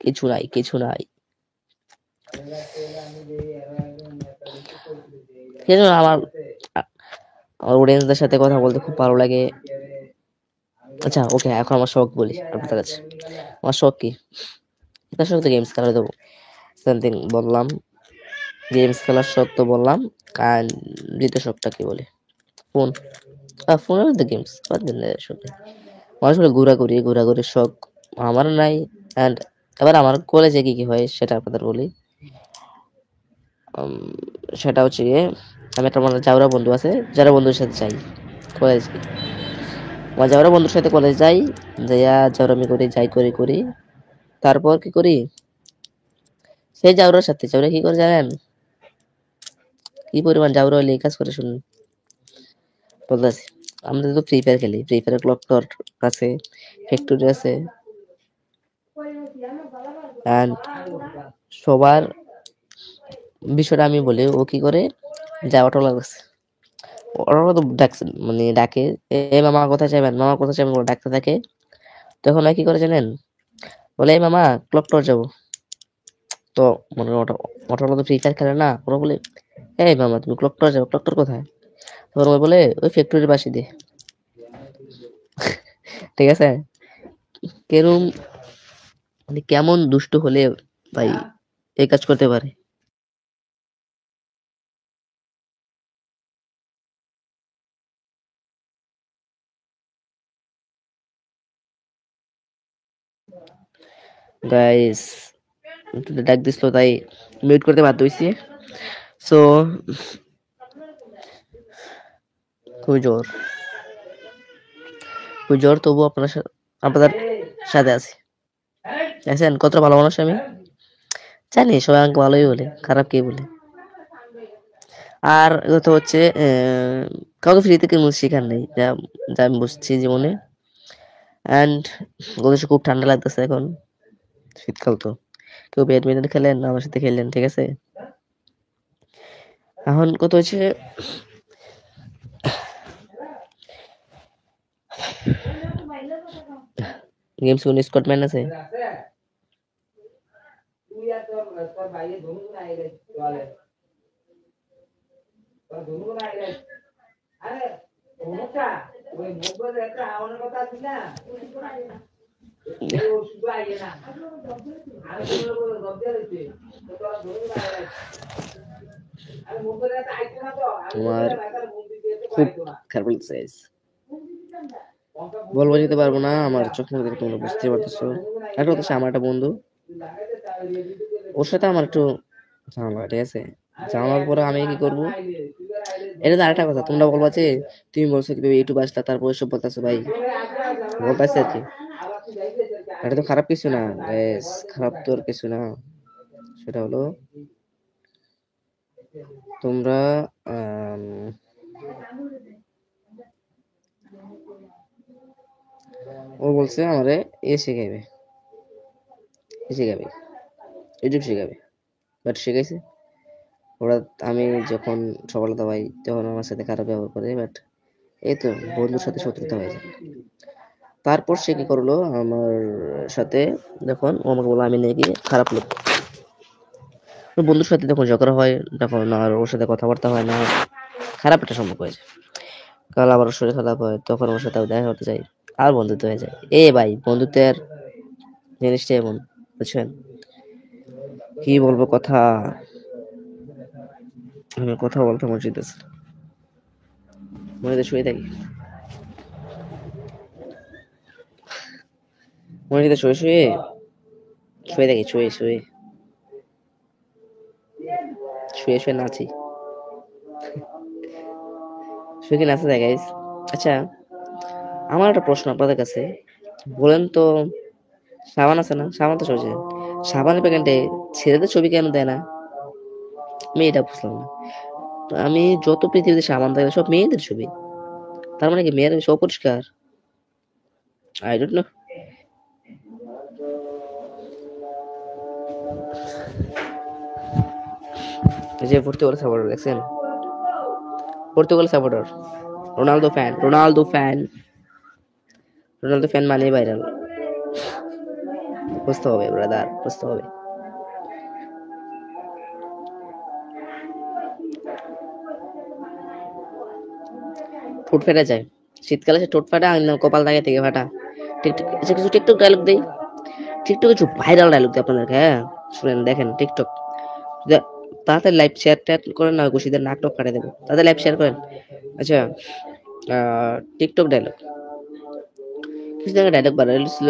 কিছু নাই কিছু নাই কিছু না, আমার অডিয়েন্সদের সাথে কথা বলতে খুব ভালো লাগে। আচ্ছা ওকে, এখন আমার শখ বলি আপনাদের কাছে। আমার শখ কি? এটা শখ তো গেমস খেলা দেবো, সামথিং বললাম, গেমস খেলার শখ তো বললাম। আর দ্বিতীয় শখটা কি বলি? ফোন। ফোনের মধ্যে গেমস বাদ দিন শখ। মানুষ বলে ঘোরাঘুরির শখ আমার নাই। অ্যান্ড এবার আমার কলেজে কি কি হয় সেটা আপনাদের বলি। সেটা হচ্ছে গিয়ে, আমি একটা আমার যাওরা বন্ধু আছে, যারা বন্ধুর সাথে যাই কলেজ। আমার যাওরা বন্ধুর সাথে কলেজ যাই, যাইয়া যাওরামি করি, যাই করি। তারপর কি করি, সেই যাওরার সাথে যাওরা কি করে জানেন? কি পরিমাণ যাওরা হলে এই কাজ করে শুনুন বলতেছি। আমরা তো ফ্রি ফায়ার খেলি, ফ্রি ফায়ার ক্লক টর আছে, ফ্যাক্টরি আছে, অ্যান্ড সবার বিষয়টা আমি বলি। ও কি করে, যাওয়াটা লাগছে ওরা তো ডাকছে, মানে ডাকে, এ মামা কোথায় যাবেন, মামা কোথায় যাবেন বলে ডাকতে থাকে। তখন আর কি করে জানেন, বলে এই মামা ক্লক টর যাবো। তো মনে ওটা ওটা তো ফ্রি ফায়ার খেলে না, ওরা বলে এই মামা তুমি ক্লক টর যাবো, ক্লক টর কোথায়? তখন ওই বলে ওই ফ্যাক্টরির পাশে দিয়ে। ঠিক আছে, কেরম মানে কেমন দুষ্ট হলে ভাই এই কাজ করতে পারে? গাইস ডাক দিছিল তাই মিউট করতে বাধ্য হয়েছি। সো খুবই জোর, খুবই জোর, তবু আপনাদের সাথে আছি। দেখছেন কতটা ভালো মানুষ আমি, জানি সবাই আমাকে ভালোই বলে, খারাপ কে বলে। আর কথা হচ্ছে কাউকে ফ্রিতে কোনো শেখার নেই, যা যা আমি বুঝছি জীবনে। অ্যান্ড ওদের খুব ঠান্ডা লাগতেছে এখন, শীতকাল তো। কেউ ব্যাডমিন্টন খেলেন আমার সাথে খেললেন, ঠিক আছে। এখন কথা হচ্ছে গেমস কোন স্কটম্যান আছে? তোমার খুব খারাপ লাগছে guys। বলবো যেতে পারবো না, আমার চোখের মধ্যে তোমরা বুঝতে পারতেছো। একটা হচ্ছে আমার একটা বন্ধু, ওর সাথে আমার একটু ঝামেলা, ঠিক আছে। ঝামেলার পরে আমি কি করবো, এটা তো আরেকটা কথা। তোমরা বলবা যে তুমি বলছো কি ইউটিউব আসলা তারপর এসব বলতেছো, ভাই বলতেছে আর কি। এটা তো খারাপ কিছু না guys, খারাপ তো আর কিছু না। সেটা হলো তোমরা ও বলছে আমারে শিখাবে, ইউটিউব শিখাবে, বাট শিখাইছে ওরা। আমি যখন সফলতা পাই তখন আমার সাথে খারাপ ব্যবহার করে, বাট এই তো বন্ধুর সাথে শত্রুতা হয়ে যায়। তারপর সে কি করলো আমার সাথে, যখন ও আমাকে বললো আমি নাকি খারাপ লোক। বন্ধুর সাথে যখন ঝগড়া হয় তখন আর ওর সাথে কথাবার্তা হয় না, খারাপ একটা সম্পর্ক হয়ে যায়। কাল আবার ওর শরীর খারাপ হয়, তখন ওর সাথে দেখা করতে যাই, আর বন্ধুত্ব হয়ে যায়। ভাই বন্ধুত্বের জিনিসটা এমন, বুঝছেন? কি বলবো কথা, আমি কথা বলতে মসজিদ আছে, মসজিদে শুয়ে থাকি, মসজিদে শুয়ে থাকি, শুয়ে নাচি, শুয়ে কি নাচা যায় গাইস? আচ্ছা আমার একটা প্রশ্ন আপনাদের কাছে, বলেন তো, সাবান আছে না, সাবান তো সহজে, সাবানের প্যাকেটে ছেলেদের ছবি কেন দেয় না? আমি এটা বুঝলাম না। আমি যত পৃথিবীতে সাবান থাকে সব মেয়েদের ছবি, তার মানে কি মেয়েরা সব পরিষ্কার? I don't know. যে পর্তুগাল সাপোর্টার দেখছেন, পর্তুগাল সাপোর্টার, রোনালদো ফ্যান মানে ভাইরাল। বুঝতে হবে ব্রাদার, বুঝতে হবে। ঠোঁট ফেটে যায়, শীতকালে সে ঠোঁট ফাটা, কপাল দাগে থেকে ফাটা। টিকটক, আচ্ছা কিছু টিকটক ডায়লগ দেই, টিকটক কিছু ভাইরাল ডায়লগ দিই আপনাদেরকে, হ্যাঁ শুনেন, দেখেন টিকটক। তাড়াতাড়ি লাইভ শেয়ার ট্যাট করেন না, খুশিদের নাটক কাটে দেবো, তাড়াতাড়ি লাইভ শেয়ার করেন। আচ্ছা টিকটক ডায়লগ, কিছু জায়গায় ডায়লগ ভাইরাল ছিল,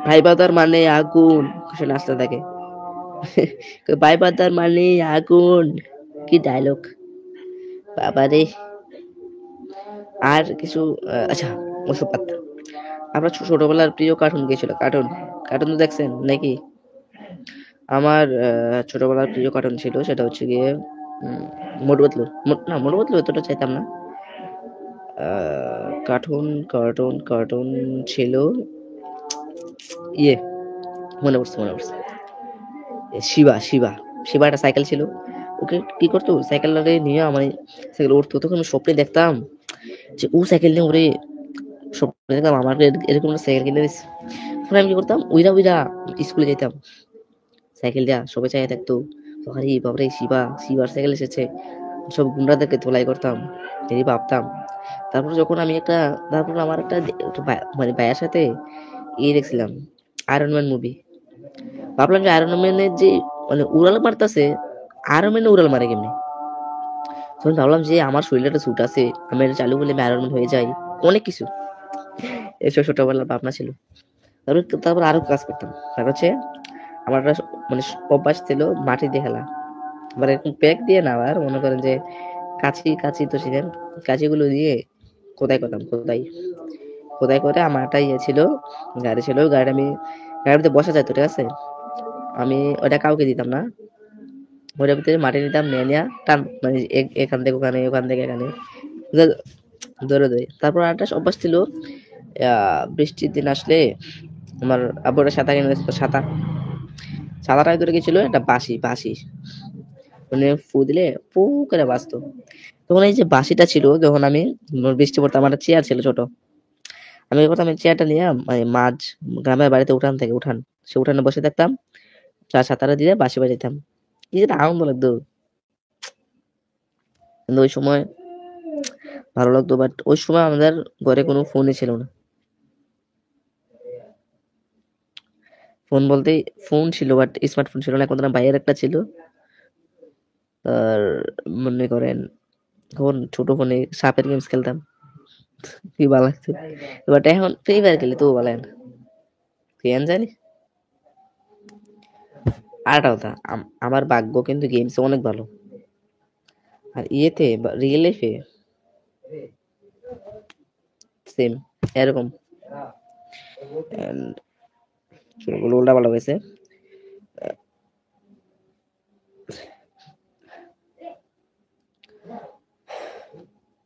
ভাই বাদার মানে আগুন, সে নাচতে থাকে। ভাই বাদার মানে আগুন, কি ডায়লগ বাবা রে। আর কিছু আচ্ছা ওসব বাদ দাও। আপনার ছোটবেলার প্রিয় কার্টুন কি ছিল? কার্টুন, কার্টুন তো দেখছেন নাকি? আমার ছোটবেলার প্রিয় কার্টুন ছিল, সেটা হচ্ছে গিয়ে মোটু পাতলু। না মোটু পাতলু এতটা চাইতাম না। কার্টুন কার্টুন কার্টুন ছিল ইয়ে, মনে পড়ছে মনে পড়ছে, শিবা শিবা। শিবা একটা সাইকেল ছিল, ওকে কি করতো, সাইকেলটারে নিয়ে আমার সাইকেল উঠতো, তখন আমি স্বপ্নে দেখতাম যে ও সাইকেল নিয়ে ওরে, স্বপ্নে দেখতাম আমার এরকম একটা সাইকেল কিনে দিচ্ছে। তখন আমি কি করতাম, উইরা উইরা স্কুলে যেতাম, সাইকেল দেয়া সবাই চাইয়া থাকতো, আরে বাবারে শিবা, শিবার সাইকেল এসেছে, সব গুন্ডাদেরকে তোলাই করতাম, এই ভাবতাম। তারপর যখন আমি একটা, তারপর আমার একটা মানে ভাইয়ের সাথে দেখছিলাম আয়রন ম্যান মুভি। ভাবলাম যে আয়রন ম্যানের যে মানে উড়াল মারতেছে, আয়রন ম্যান উড়াল মারে কেমনি। তখন ভাবলাম যে আমার শরীরে একটা স্যুট আছে, আমি এটা চালু করলে আমি আয়রন ম্যান হয়ে যাই, অনেক কিছু এসব ছোটবেলার ভাবনা ছিল। তারপর তারপর আরো কাজ করতাম, তারপর হচ্ছে আমার একটা মানে অভ্যাস ছিল মাটি দিয়ে খেলা, আবার এরকম প্যাক দিয়ে না, আবার মনে করেন যে কাছি কাছি তো ছিলেন, কাছিগুলো দিয়ে খোদাই করতাম, খোদাই খোদাই করে আমার একটা ইয়ে ছিল, গাড়ি ছিল, গাড়ি আমি গাড়ির ভিতরে বসা যেত, ঠিক আছে, আমি ওটা কাউকে দিতাম না, ওটার ভিতরে মাটি নিতাম, নিয়ে নিয়ে টান মানে এখান থেকে ওখানে, ওখান থেকে এখানে ধরে ধরে। তারপর একটা অভ্যাস ছিল, বৃষ্টির দিন আসলে আমার আব্বুরা সাঁতার কিনে দিত, ছাতাটা ভিতরে কি ছিল, একটা বাঁশি, বাঁশি মানে ফু দিলে ফু করে বাঁচতো। তখন এই যে বাঁশিটা ছিল, যখন আমি বৃষ্টি পড়তো, আমার একটা চেয়ার ছিল ছোট, আমি কি করতাম, চেয়ারটা নিয়ে মানে মাঝ গ্রামের বাড়িতে উঠান থেকে, উঠান সে উঠানে বসে থাকতাম, সাঁতারে দিয়ে বাঁশি বাজাইতাম, কি যেটা আনন্দ লাগতো। কিন্তু ওই সময় ভালো লাগতো, বাট ওই সময় আমাদের ঘরে কোনো ফোনই ছিল না। ফোন বলতে ফোন ছিল, বাট স্মার্টফোন ছিল না, এখন ভাইয়ের একটা ছিল। আর মনে করেন তখন ছোট ফোনে সাপের গেমস খেলতাম, কি ভালো লাগতো। বাট এখন ফ্রি ফায়ার খেলি, তো বলেন কি জানি। আর একটা কথা, আমার ভাগ্য কিন্তু গেমসে অনেক ভালো, আর ইয়েতে রিয়েল লাইফে সেম এরকম। চুলগুলো উল্টা পাল্টা হয়েছে।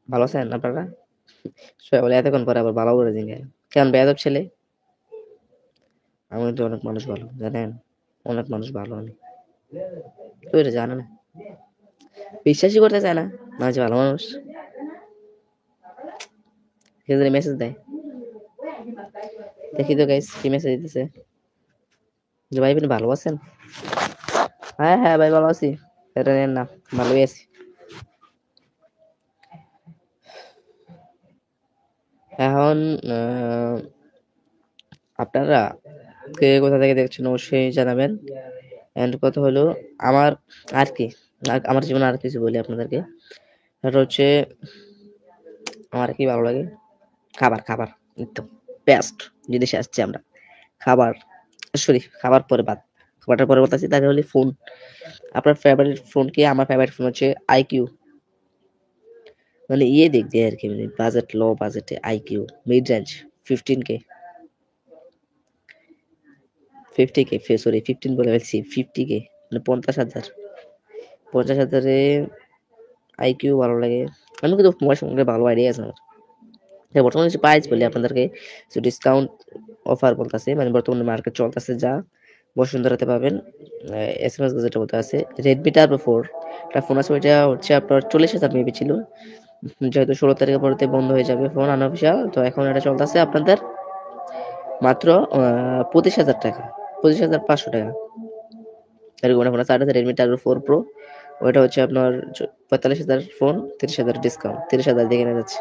ভালো আছেন আপনারা? সবাই বলে এতক্ষণ পরে আবার ভালো করে দিন, কেন বেয়াদব ছেলে? আমি তো অনেক মানুষ ভালো জানেন, অনেক মানুষ ভালো, আমি তো এটা জানে না, বিশ্বাসই করতে চায় না মানুষ ভালো মানুষ, মেসেজ দেয়। দেখি তো গাইস কি মেসেজ দিতেছে, যে ভাই আপনি ভালো আছেন? হ্যাঁ হ্যাঁ ভাই ভালো আছি, এটা নেন না, ভালোই আছি। এখন আপনারা কে কোথা থেকে দেখছেন অবশ্যই জানাবেন। এন্ড কথা হলো আমার আর কি, আমার জীবনে আর কিছু বলি আপনাদেরকে, সেটা হচ্ছে আমার কি ভালো লাগে, খাবার, খাবার একদম বেস্ট জিনিসে আসছি আমরা, খাবার, সরি খাবার পরে বাদ, খাবারটার পরে বলতেছি, তাকে হলে ফোন। আপনার ফেভারিট ফোন কি? আমার ফেভারিট ফোন হচ্ছে আইকিউ, মানে ইয়ে দিক দিয়ে আর কি, মানে বাজেট লো বাজেটে IQ, mid range 15K, 50K, sorry 15 বলে ফেলছি, 50K মানে 50,000, 50,000-এ আইকিউ ভালো লাগে। আমি কিন্তু মোবাইল সম্পর্কে ভালো আইডিয়া আছে আমার। বর্তমানে যে প্রাইস বলি আপনাদেরকে, ডিসকাউন্ট অফার বলতেছে, মানে বর্তমানে মার্কেট চলতেছে যা বসুন্ধরাতে পাবেন, SMS যেটা বলতে আছে রেডমি টার্বো 4 একটা ফোন আছে, ওইটা হচ্ছে আপনার 40,000 মেবি ছিল, যেহেতু 16 তারিখের পরেতে বন্ধ হয়ে যাবে ফোন আনঅফিসিয়াল, তো এখন এটা চলতেছে আপনাদের মাত্র 25,000 টাকা। 25,500 টাকা এরকম ফোন আছে। আর আছে রেডমি টার্বো 4 প্রো, ওইটা হচ্ছে আপনার 45,000 ফোন, 30,000 ডিসকাউন্ট, 30,000 দিয়ে কেনা যাচ্ছে।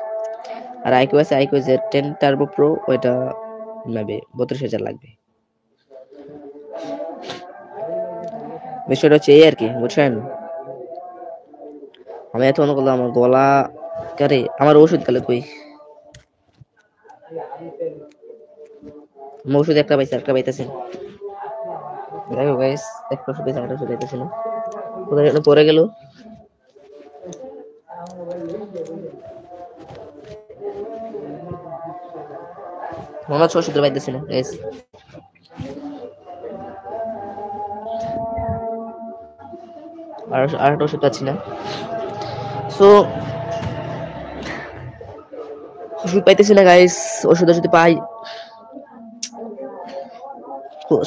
আর আইকিউ আছে, আইকিউ Z10 টার্বো প্রো, ওইটা মেবি 32,000 লাগবে। বিষয়টা হচ্ছে এই আর কি, বুঝছেন? আমি এত মনে করলাম আমার গলা কারে, আমার ওষুধ কালে কই, আমার ওষুধ একটা পাইছে, একটা পাইতেছি না। দেখো গাইস, একটা ওষুধ পাইছে, একটা ওষুধ পাইতেছি না, কোথায় যেন পড়ে গেল। মনে হচ্ছে ওষুধ পাইতেছি না গাইস। আর একটা ওষুধ পাচ্ছি না। সো ওষুধ পাইতেছি না গাইস, ওষুধ যদি পাই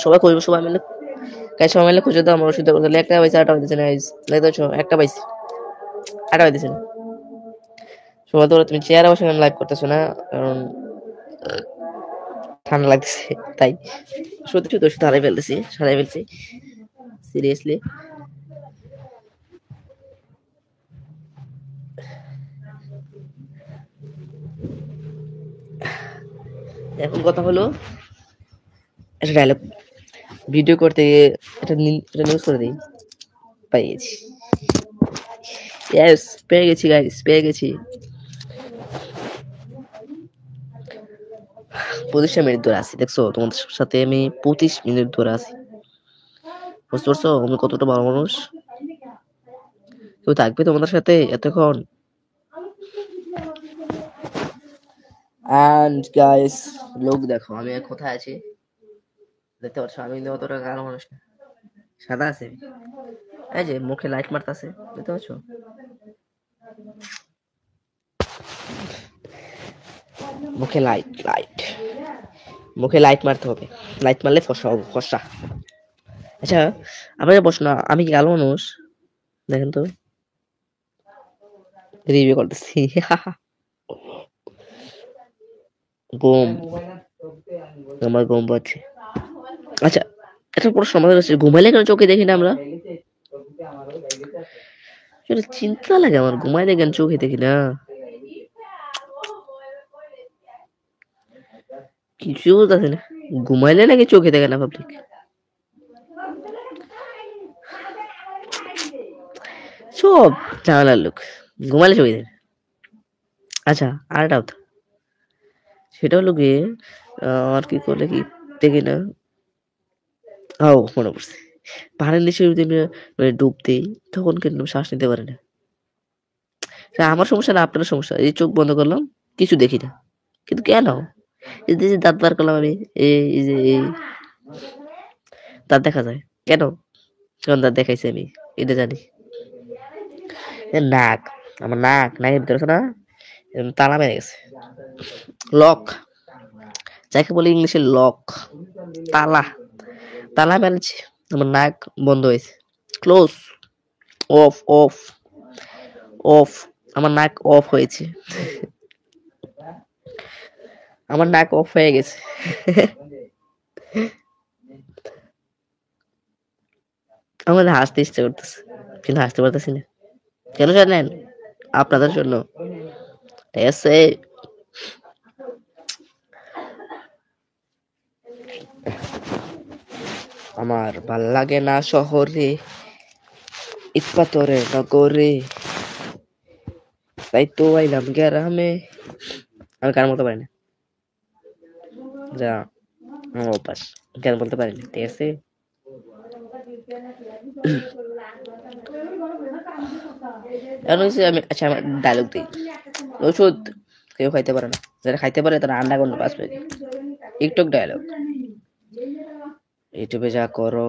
সবাই খুঁজবো, সবাই মিলে গাইস, সবাই মিলে খুঁজে দাও আমার ওষুধ। তাহলে একটা পাইছে, আরেকটা পাইতেছে না গাইস, দেখতে একটা পাইছি, আরেকটা পাইতেছে না। সবাই তো তুমি চেয়ারে বসে লাইভ করতেছো না, কারণ ঠান্ডা লাগতেছে তাই। সত্যি সত্যি ওষুধ হারাই ফেলছি সিরিয়াসলি। এখন কথা হলো, একটা ডায়লগ ভিডিও করতে গিয়ে এটা নিউজ করে দিই, পেয়ে গেছি। ইয়েস, পেয়ে গেছি গাইস, পেয়ে গেছি। 25 মিনিট ধরে আছি, দেখছো? তোমাদের সাথে আমি 25 মিনিট ধরে আছি, বুঝতে পারছো আমি কতটা ভালো মানুষ? কেউ থাকবে তোমাদের সাথে এতক্ষণ? অ্যান্ড গাইস, লোক দেখো আমি কোথায় আছি, দেখতে পাচ্ছ? আমি কিন্তু অতটা কালো মানুষ না, সাদা আছে। এই যে মুখে লাইট মারতেছে, দেখতে পাচ্ছ? মুখে মুখে লাইট মারতে হবে, লাইট মারলে ফসা হবো, ফসা। আচ্ছা আপনারা প্রশ্ন, আমি কি কালো মানুষ? দেখেন তো, রিভিউ করতেছি। ঘুম, আমার ঘুম পাচ্ছে। আচ্ছা একটা প্রশ্ন আমাদের কাছে, ঘুমাইলে কেন চোখে দেখি না আমরা? চিন্তা লাগে আমার, ঘুমাইলে কেন চোখে দেখি না? কিছু বুঝতেছি না, ঘুমাইলে নাকি চোখে দেখে না পাবলিক? সব ঝামেলার লোক, ঘুমাইলে চোখে দেখে। আচ্ছা আর একটা কথা, সেটা হলো গিয়ে আর কি করলে কি দেখি না। ও মনে পড়ছে, পানির নিচে যদি মানে ডুব দিই তখন কিন্তু শ্বাস নিতে পারি না। আমার সমস্যা না, আপনার সমস্যা। এই চোখ বন্ধ করলাম, কিছু দেখি না, কিন্তু কেন? এই যে দাঁত বার করলাম আমি, এই যে দাঁত দেখা যায় কেন? কোন দাঁত দেখাইছি আমি এটা জানি। নাক, আমার নাকের ভিতরে না তালা মেরে গেছে, লক, যাকে বলে ইংলিশে লক, তালা, তালা মেরেছে, আমার নাক বন্ধ হয়েছে, ক্লোজ, অফ অফ অফ, আমার নাক অফ হয়েছে, আমার নাক অফ হয়ে গেছে। আমাদের হাসতে ইচ্ছে করতেছে কিন্তু হাসতে পারতেছি না, কেন জানেন? আপনাদের জন্য, ঠিক আছে? আমার ভাল লাগে না শহরে, ইটপাথরে নগরে, তাই তো আইলাম গ্রামে। আমি গান বলতে পারি না, যা আমার অভ্যাস, গান বলতে পারি না, ঠিক আছে? এখন হচ্ছে আমি, আচ্ছা আমার ডায়লগ দিই, ওষুধ কেউ খাইতে পারে না, যারা খাইতে পারে তারা আন্ডা করলে বাঁচবে। টিকটক ডায়লগ, ইউটিউবে যা করো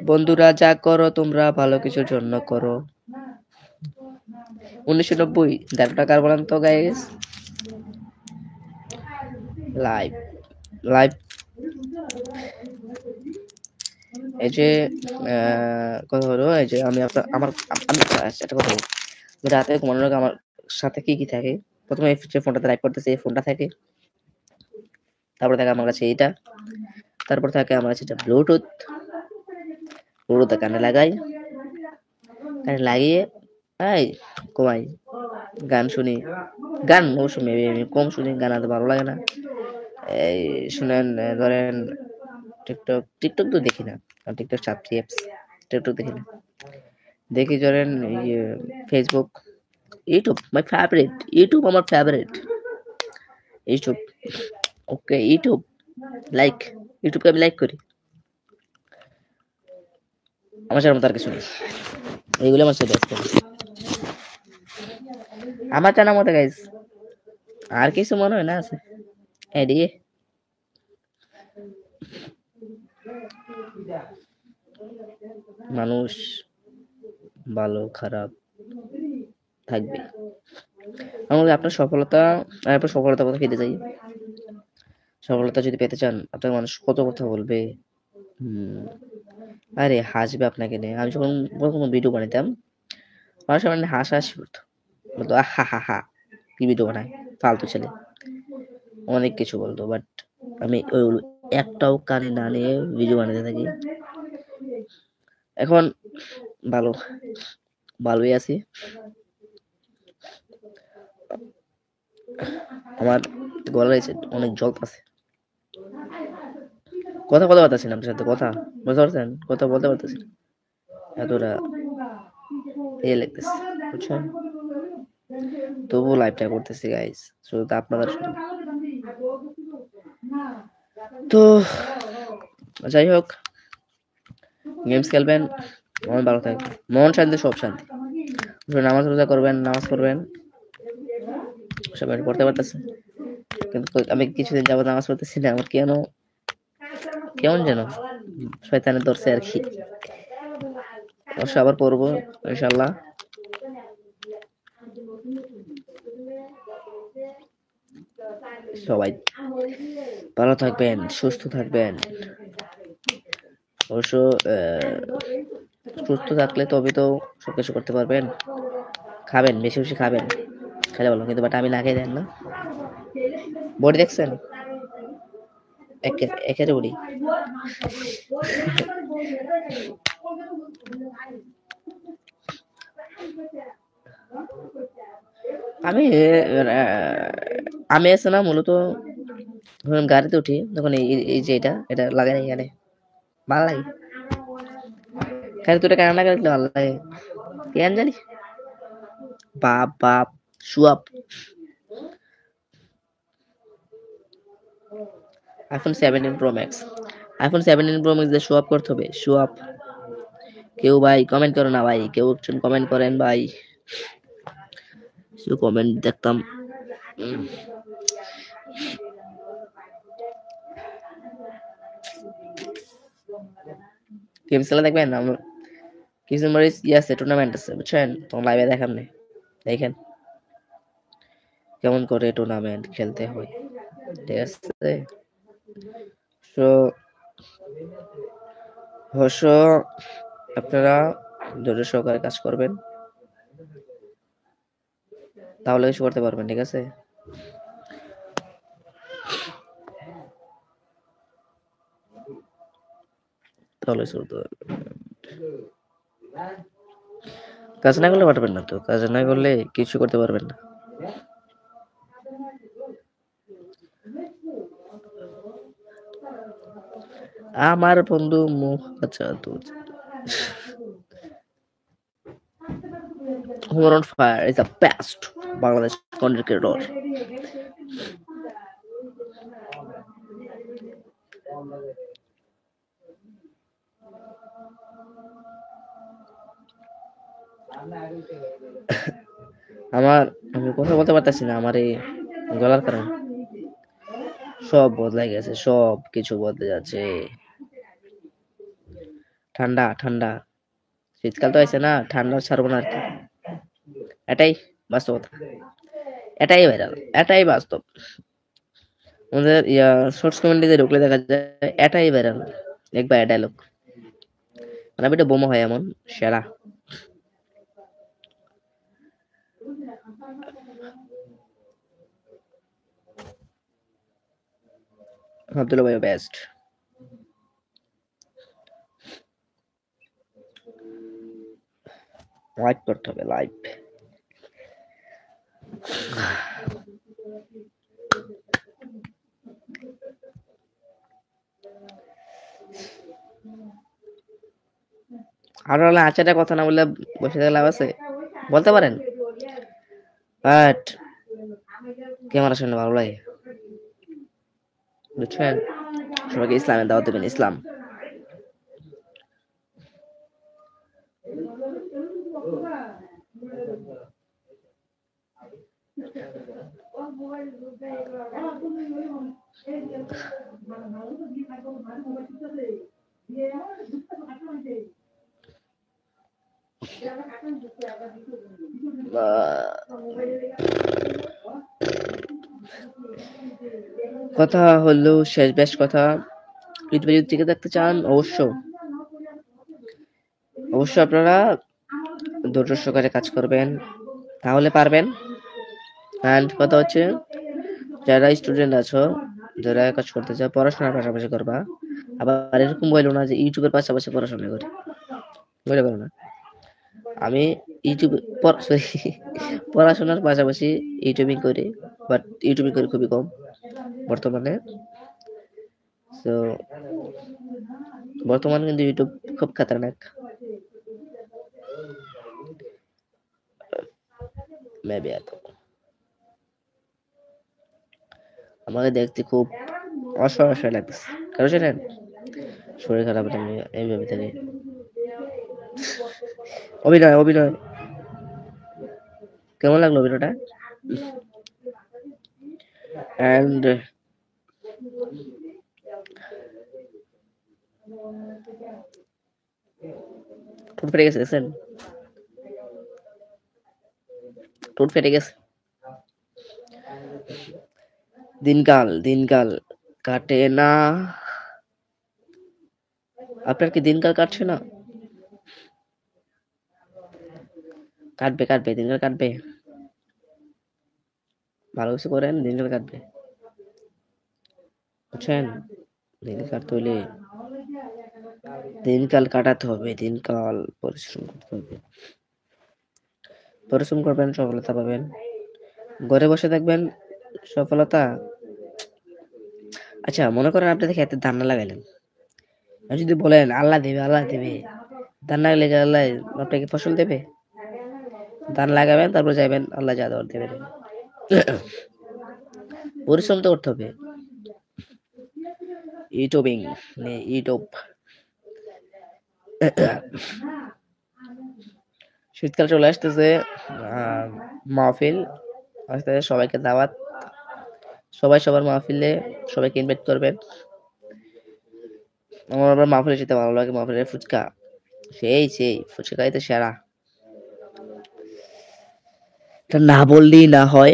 বন্ধুরা, যা করো তোমরা ভালো কিছুর জন্য করো। 1990 ডায়লগটা কার বলেন তো গাইস? লাইভ লাইভ এই যে কথা হলো, এই যে আমি আমার আমি একটা কথা বলি, রাতে ঘুমানোর আগে আমার সাথে কি কি থাকে? প্রথমে যে ফোনটাতে লাইভ করতেছে এই ফোনটা থাকে, তারপরে থাকে আমার কাছে এইটা, তারপর থাকে আমার যেটা ব্লুটুথ কানে লাগাই, কানে লাগিয়ে এই কমাই গান শুনি। গান অবশ্য মেবি আমি কম শুনি, গান এত ভালো লাগে না। এই শুনেন ধরেন টিকটক তো দেখি না, টিকটক ছাত্রী অ্যাপস, টিকটক দেখি না। দেখি ধরেন Facebook, YouTube my favourite, YouTube আমার favourite, YouTube. Okay YouTube like, ইউটিউবকে আমি লাইক করি। আমার সেরকম তার কিছু নেই, এইগুলো আমার সাথে আমার জানা মতো গাইজ আর কিছু মনে হয় না আছে এদিকে। মানুষ ভালো খারাপ থাকবে। আমাদের আপনার সফলতা কথা পেতে চাই। সফলতা যদি পেতে চান, আপনার মানুষ কত কথা বলবে, আরে হাসবে আপনাকে নিয়ে। আমি যখন কোনো ভিডিও বানাইতাম, মানুষ আমার হাসাহাসি করতো, বলতো হা হা হা কি ভিডিও বানায়, ফালতু ছেলে, অনেক কিছু বলতো। বাট আমি ওইগুলো একটাও কানে না নিয়ে ভিডিও বানাতে থাকি। এখন ভালোই আছি। আমার গলায় অনেক জল আছে, কথা বলতে পারতেছি না আপনার সাথে, কথা বুঝতে পারছেন, কথা বলতে পারতেছি না, এতটা এ লাগতেছে বুঝছেন। তবুও লাইভটা করতেছি গাইস, শুধু আপনাদের জন্য। তো যাই হোক, গেমস খেলবেন, মন ভালো থাকবে, মন শান্তি সব শান্তি। নামাজ রোজা করবেন, নামাজ পড়বেন, সবাই পড়তে পারতেছেন, কিন্তু আমি কিছুদিন যাবত নামাজ পড়তেছি না। আমার কেমন যেন শয়তানে ধরছে আর কি। অবশ্য আবার পড়বো ইনশাল্লাহ। সবাই ভালো থাকবেন, সুস্থ থাকবেন। অবশ্য সুস্থ থাকলে তবে তো সবকিছু করতে পারবেন। খাবেন, বেশি বেশি খাবেন, খেলে ভালো, কিন্তু বাট আমি না খেয়ে দেন না। বডি দেখছেন একেবারে বডি। আমি আমি আছে না মূলত যখন গাড়িতে উঠি তখন এই যে এটা লাগাই এখানে, ভালো লাগে। খালি তোটা কেন লাগাই ভালো লাগে কেন জানি। বাপ সুয়াপ iPhone 17 Pro Max, iPhone 17 Pro Max দিয়ে শো আপ করতে হবে, শো আপ। কেউ ভাই কমেন্ট করো না ভাই, কেউ কমেন্ট করেন ভাই, কমেন্ট দেখতাম। গেম খেলা দেখবেন, কিছু মরিস আছে, টুর্নামেন্ট আছে বুঝছেন, তোমার লাইভে দেখাম না, দেখেন কেমন করে টুর্নামেন্ট খেলতে হয়, ঠিক আছে। তো অবশ্য আপনারা ধৈর্য সহকারে কাজ করবেন, তাহলে কিছু করতে পারবেন, ঠিক আছে। তাহলে কাজ না করলে পারবেন না, তো কাজ না করলে কিছু করতে পারবেন না। আমার বন্ধু আচ্ছা তো Humor on Fire is the best Bangladesh content creator. আমি কথা বলতে পারতেছি না, আমার এই গলার কারণে সব বদলে গেছে, সব কিছু বদলে যাচ্ছে। ঠান্ডা শীতকাল তো আছে না, ঠান্ডা ছাড়বো না আর কি, এটাই বাস্তবতা, এটাই ভাইরাল, এটাই বাস্তব। আমাদের শর্টস কমেন্টে ঢুকলে দেখা যায় এটাই ভাইরাল, একবার ডায়লগ মানে এটা বোমা হয় এমন সেরা। আব্দুল্লাহ ভাই বেস্ট। লাইভ করতে হবে, লাইভ। আর হলে আচারটা কথা না বললে বসে থাকলে লাভ আছে? বলতে পারেন, বাট ক্যামেরার সামনে ভালো লাগে, বুঝছেন? সবাইকে ইসলামের দাওয়াত দেবেন, ইসলাম। কথা হলো শেষ বেশ কথা, ইউটিউবে যদি টিকে থাকতে চান অবশ্যই আপনারা ধৈর্য সহকারে কাজ করবেন, তাহলে পারবেন। অ্যান্ড কথা হচ্ছে, যারা স্টুডেন্ট আছো, যারা কাজ করতে চাও, পড়াশোনার পাশাপাশি করবা। আবার এরকম বললো না যে ইউটিউবের পাশাপাশি পড়াশোনা করি, বলে করো না। আমি ইউটিউব পড়াশোনার পাশাপাশি ইউটিউবিং করি, বাট ইউটিউবিং করি খুবই কম বর্তমানে। তো বর্তমানে কিন্তু ইউটিউব খুব খাতারনাক। মেবি এত আমাকে দেখতে খুব অসহায় লাগতেছে, কারণ জানেন শরীর খারাপ লাগে এইভাবে থেকে। অভিনয় কেমন লাগলো অভিনয়টা? অ্যান্ড ঠোঁট ফেটে গেছে, দেখছেন? ঠোঁট ফেটে গেছে। দিনকাল কাটে না। আপনার কি দিনকাল কাটছে না? কাটবে, দিনকাল কাটবে। ভালো কিছু করেন, দিনকাল কাটবে, বুঝছেন? দিনকাল কাটতে হইলে দিনকাল কাটাতে হবে, দিনকাল পরিশ্রম করতে হবে। পরিশ্রম করবেন, সফলতা পাবেন। ঘরে বসে থাকবেন, সফলতা। আচ্ছা, মনে করেন আপনি দেখে এত ধান লাগাইলেন, আর যদি বলেন আল্লাহ দেবে, ধান না লাগালে আল্লাহ আপনাকে ফসল দেবে? ধান লাগাবেন, তারপর যাইবেন, আল্লাহ যা দেওয়ার দেবে। পরিশ্রম তো করতে হবে। ইউটিউব শীতকাল চলে আসতেছে, মাহফিল আসতেছে, সবাইকে দাওয়াত, সবাই সবার মাহফিলে সবাইকে ইনভাইট করবেন। আমার আবার মাহফিলে যেতে ভালো লাগে, মাহফিলের ফুচকা সেই ফুচকা খাইতে সেরা, এটা না বললেই না হয়।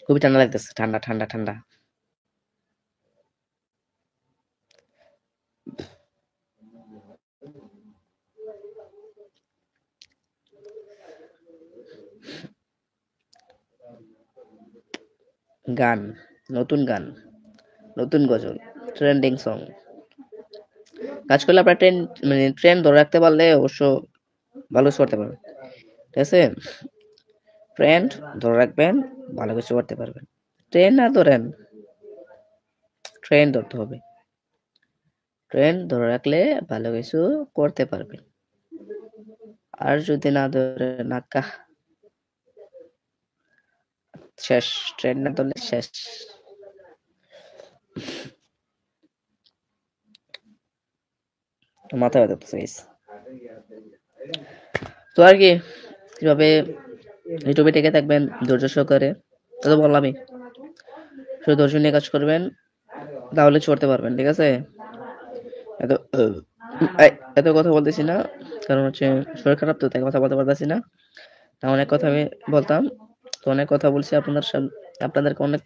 খুবই ঠান্ডা লাগতেছে, ঠান্ডা। গান, নতুন গজল, ট্রেন্ডিং সং। কাজ করলে আপনার ট্রেন্ড ধরে রাখতে পারলে অবশ্য ভালো কিছু করতে পারবেন, ঠিক আছে? ট্রেন্ড ধরে রাখবেন, ভালো কিছু করতে পারবেন। ট্রেন্ড না ধরেন, ট্রেন্ড ধরতে হবে। ট্রেন্ড ধরে রাখলে ভালো কিছু করতে পারবেন। আর যদি না ধরে, নাকা শেষ। ট্রেন্ড না ধরলে শেষ। মাথা ব্যথা করতেছে। তো আর কি, কিভাবে ইউটিউবে টিকে থাকবেন ধৈর্য সহকারে, তা তো বললামই। শুধু ধৈর্য নিয়ে কাজ করবেন, তাহলে করতে পারবেন, ঠিক আছে? এত এত কথা বলতেছি না, কারণ হচ্ছে শরীর খারাপ, তো তাই কথা বলতে পারতেছি না। তা অনেক কথা আমি বলতাম, তো অনেক কথা বলছি আপনাদেরকে অনেক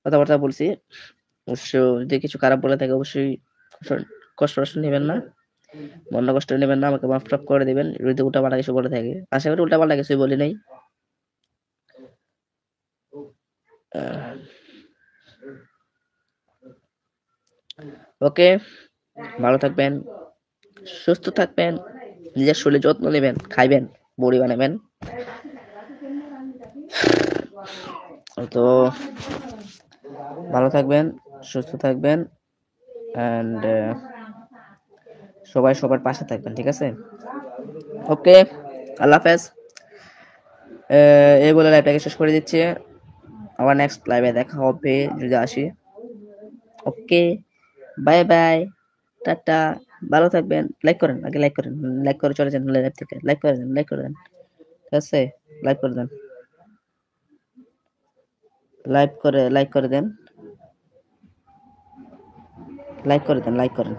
কথাবার্তা বলছি। অবশ্য যদি কিছু খারাপ বলে থাকে অবশ্যই কষ্ট নেবেন না, মন কষ্ট নেবেন না, আমাকে মাফ টাফ করে দিবেন যদি উল্টাপাল্টা কিছু বলে থাকে। আশা করি উল্টাপাল্টা কিছুই বলি নাই। ওকে, ভালো থাকবেন, সুস্থ থাকবেন, নিজের শরীরে যত্ন নেবেন, খাইবেন, বডি বানাবেন। তো ভালো থাকবেন, সুস্থ থাকবেন, অ্যান্ড সবাই সবার পাশে থাকবেন, ঠিক আছে? ওকে, আল্লাহ হাফেজ। এই বলে লাইভটাকে শেষ করে দিচ্ছি। আবার নেক্সট লাইভে দেখা হবে যদি আসি। ওকে, বাই বাই, টাটা, ভালো থাকবেন। লাইক করেন, আগে লাইক করেন, লাইক করে চলে যান লাইভ থেকে, লাইক করে দেন, লাইক করে দেন, ঠিক আছে? লাইক করে দেন, লাইক করে দেন, লাইক করে দেন, লাইক করেন।